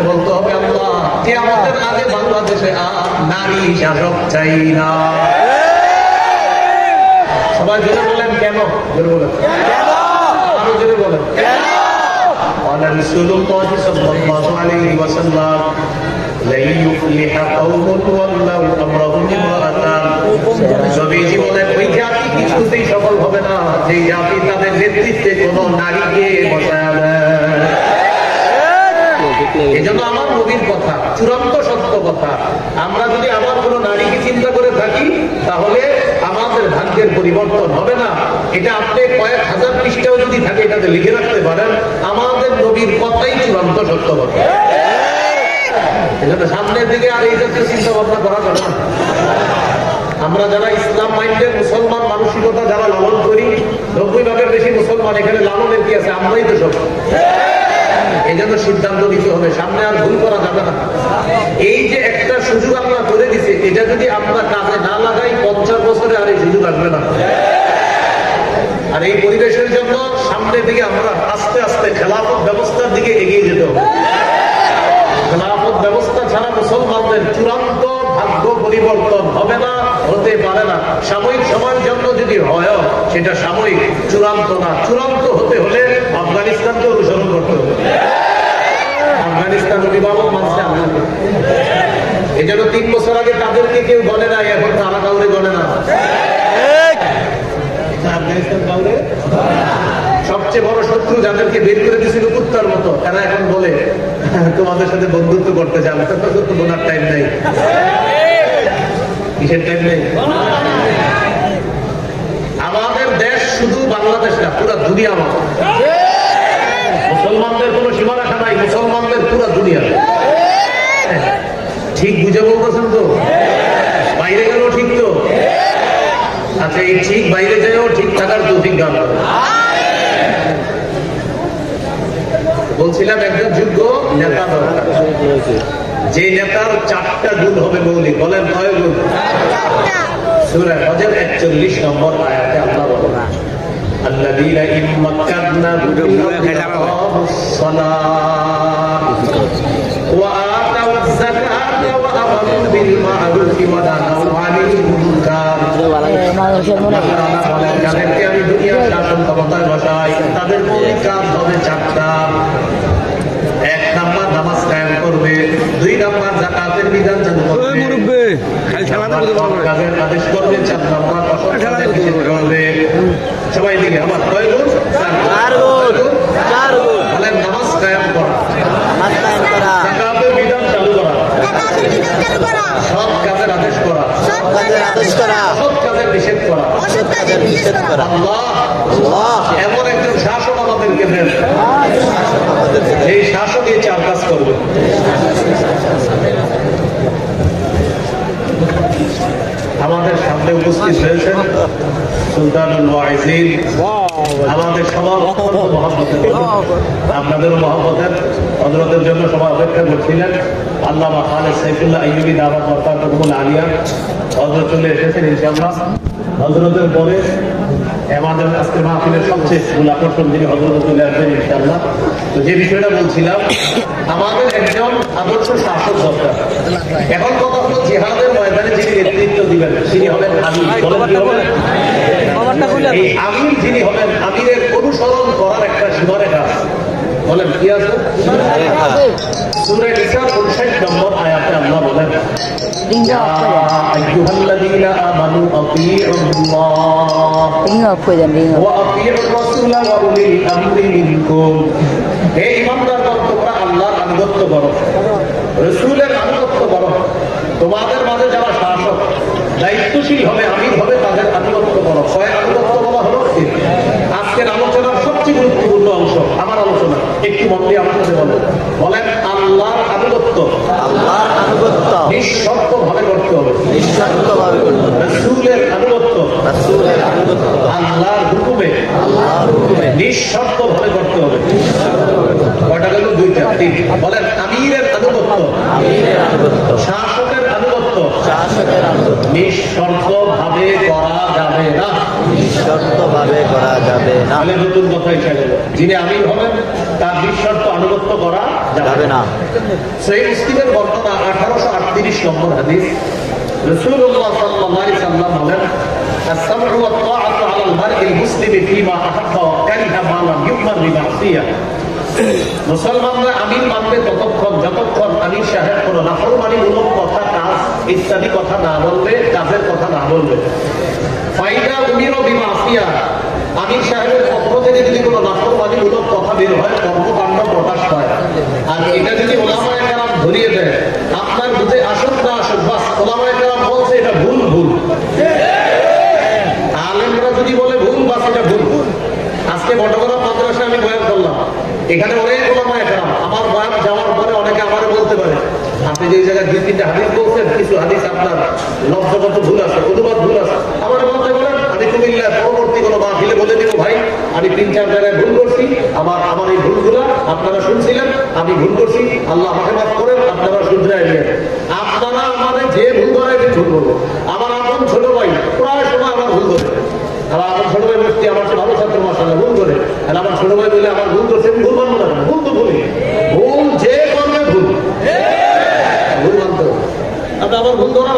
কাছে বলতে হবে, আল্লাহ কিয়ামতের আগে বাংলাদেশে নারী শাসক চাই না। সবাই জোরে বলেন কেন? জোরে বলেন আরো জোরে বলেন কেন? রাসূলুল্লাহ সাল্লাল্লাহু আলাইহি ওয়াসাল্লাম লা ইউফলিহু কওমুন ওয়াল্লাহু আমরাহুম ইমরাতান। নবীজি বলেন ওই জাতি কিছুতেই সফল হবে না যে জাতি তাদের নেতৃত্বে কোনো নারীকে বসায় দেয়। এজন্য আমার নবীর কথা চূড়ান্ত সত্য কথা। আমরা যদি আমার কোনো নারীকে চিন্তা করে থাকি তাহলে আমাদের ভাগ্যের পরিবর্তন হবে না। এটা আপনি কয়েক হাজার পৃষ্ঠাও যদি থাকে এটাতে লিখে রাখতে পারেন, আমাদের নবীর কথাই চূড়ান্ত সত্য কথা। এজন্য সামনের দিকে আর এই জাতীয় চিন্তা ভাবনা করা যাবে না। আমরা যারা ইসলাম মাইন্ডের মুসলমান মানসিকতা যারা লালন করি, 90% বেশি মুসলমান, এখানে লালনের কি আছে? আমরাই তো সব। এই জন্য সিদ্ধান্ত নিতে হবে, সামনে আর ভুল করা যাবে না। এই যে একটা সুযোগ আমরা করে দিছে, এটা যদি আমরা কাজে না লাগাই 50 বছরে আর এই সুযোগ আসবে না। আর এই পরিবেশের জন্য সামনের দিকে আমরা আস্তে আস্তে খেলাফত ব্যবস্থার দিকে এগিয়ে যেতে হবে। খেলাফত ব্যবস্থা ছাড়া মুসলমানদের চূড়ান্ত ভাগ্য পরিবর্তন হবে না, হতে পারে না। সাময়িক সময়ের জন্য যদি হয় সেটা সাময়িক, চূড়ান্ত না। চূড়ান্ত হতে হলে আফগানিস্তানকে অনুসরণ করতে হবে। আফগানিস্তান অভিভাবক মানছে আমাদের। এই জন্য 3 বছর আগে তাদেরকে কেউ গণে নাই, এখন তারা কাউরে গণে না। আফগানিস্তান কাউরে সবচেয়ে বড় শত্রু যাদেরকে বের করে দিয়েছিল কুত্তার মতো, তারা এখন বলে তোমাদের সাথে বন্ধুত্ব করতে চান, তো বোনার টাইম নেই। কিসের টাইম নেই? আমাদের দেশ শুধু বাংলাদেশ না, পুরো দুনিয়া আমাদের। মুসলমানদের কোনো সীমারেখা নাই, মুসলমানদের পুরো দুনিয়া। ঠিক বুঝে বলতেছেন তো? বাইরে গেলেও ঠিক তো? আচ্ছা, এই ঠিক বাইরে যাইও ঠিক থাকার তৌফিক দান করুন। বলছিলাম একজন যোগ্য নেতা দরকার, যে নেতার 4টা গুণ হবে মৌলিক। বলেন কয় গুণ? সূরা হজের 41 নম্বর আয়াতে আল্লাহ বলেন, আল্লাযীনা ইন মাক্কানাহুম ফিল আরদি আকামুস সালাহ ওয়া আতাউয যাকাতা ওয়া আমারু বিল মা'রুফি ওয়া নাহাউ আনিল মুনকার। যাদেরকে আমি দুনিয়ার শাসন ক্ষমতায় বসাই তাদের মৌলিক কাজ হবে 4টা। 1 নাম্বার নামাজ কায়েম করবে, 2 নাম্বার যাকাতের বিধান চালু করবে, কাজের আদেশ করবে, 4 নাম্বার অসৎ কাজের নিষেধ করবে। সবাই দিকে আমার কয় গুণ? 4 গুণ। বলেন নামাজ কায়েম করা, যাকাতের বিধান চালু করা, সৎ কাজের আদেশ করা, অসৎ কাজের নিষেধ করা। আল্লাহ এমন একজন শাসক আমাদেরকে দেন, এই শাসক এই 4 কাজ করবে। আমাদের সামনে উপস্থিত হয়েছেন সুলতানুল ওয়াইজিন, আমাদের সবার মহব্বতের, আপনাদেরও মহব্বতের। হযরতের জন্য সবাই অপেক্ষা করছিলেন। আল্লামা খালেদ সাইফুল্লাহ আইয়ুবী দাওয়াত বরকাতুহুল আলিয়া হযরত চলে এসেছেন ইনশাআল্লাহ। হযরতের পরে আমাদের আজকের মাহফিলের সবচেয়ে মূল আকর্ষণ যিনি হযরত চলে আসবেন ইনশাআল্লাহ। তো যে বিষয়টা বলছিলাম, আমাদের একজন আদর্শ শাসক দরকার। এখন কথা হলো জিহাদের ময়দানে যিনি নেতৃত্ব দিবেন তিনি হবেন আমির। বলেন কি হবেন? এই আমির যিনি হবেন, আমিরের অনুসরণ করার একটা সীমারেখা। বলেন কি আছে? সূরা নিসা 59 নম্বর আয়াতে আল্লাহ বলেন, ইয়া আইয়ুহাল্লাযীনা আমানু আতিউল্লাহ ওয়া আতিউর রাসূল ওয়া উলিল আমরি মিনকুম। হে ঈমানদারগণ, তোমরা আল্লাহর আনুগত্য করো, রাসূলের আনুগত্য করো। তোমাদের মাঝে যারা শাসক দায়িত্বশীল হবে, আমির হবে, তাদের আনুগত্য করো। কয় আনুগত্য বলা হলো? আজকের আলোচনার সবচেয়ে গুরুত্বপূর্ণ অংশ আমার আলোচনা, একটু মন দিয়ে আপনাদের বলেন আল্লাহর আনুগত্য। আল্লাহর আনুগত্য নিঃশর্ত ভাবে করতে হবে, নিঃশর্ত ভাবে করতে হবে। রাসূলের আনুগত্য, রাসূলের আনুগত্য আল্লাহর হুকুমে, আল্লাহর হুকুমে নিঃশর্ত ভাবে করতে হবে। কয়টা গেল? 2টা 3। বলেন আমিরের আনুগত্য, আমিরের আনুগত্য, শাসকের আনুগত্য, শাসকের আনুগত্য নিঃশর্ত ভাবে করা যাবে না, নিঃশর্ত ভাবে করা যাবে না। তাহলে নতুন কথা এসে গেল, যিনি আমির হবেন তার নিঃশর্ত আনুগত্য করা যাবে না। সহিহ মুসলিমের বর্ণনা 1838 নম্বর হাদিস। রাসূলুল্লাহ সাল্লাল্লাহু আলাইহি ওয়াসাল্লাম বলেন, السمع والطاعة على المرء المسلم فيما أحب وكره ما لم يؤمر بمعصية। মুসলমানরা আমির মানবে ততক্ষণ যতক্ষণ আমির সাহেব কোন নাফরমানিমূলক কথা, কাজ ইত্যাদি কথা না বলবে, কাজের কথা না বলবে। ফাইদা উমির বিমাসিয়া, আমির সাহেবের পক্ষ থেকে যদি কোনো নাফরমানিমূলক কথা বের হয়, কর্মকাণ্ড প্রকাশ পায়, আর এটা যদি ওলামায়ে কেরাম ধরিয়ে দেয়, আপনার বুঝে আসুক না আসুক, বাস ওলামায়ে কেরাম বলছে এটা ভুল ভুল, আলেমরা যদি বলে ভুল, বাস এটা ভুল। আজকে বটগড়া মাদ্রাসায় আমি বয়ান করলাম, এখানে অনেক ওলামায়ে কেরাম, আমার বয়ান যাওয়ার পরে অনেকে আমার বলতে পারে, আপনি যে জায়গায় 2-3টা হাদিস বলছেন, কিছু হাদিস আপনার লফজগত ভুল আছে, অনুবাদ ভুল আছে, আমার বলতে বলেন, আমি কুমিল্লার পরবর্তী কোনো মাহফিলে বলে দিব, ভাই আমি 3-4 জায়গায় ভুল করছি, আমার এই ভুলগুলো আপনারা শুনছিলেন, আমি ভুল করছি, আল্লাহ আমাকে মাফ করেন, আপনারা শুধরাই নিলেন। আপনারা আমাদের যে ভুল করায় ভুল করবো। আমার আপন ছোট ভাই প্রায় সময় আমার ভুল করে, আর আমার ছোট ভাই মুফতি আমার ভালো ছাত্র মাশাআল্লাহ ভুল করে, আর আমার ছোট ভাই বলে আমার ভুল করছে, ভুল মানবো না, ভুল তো ভুলি, ভুল যে করবে ভুল, ভুল মানতে হবে। আপনি আমার ভুল ধরা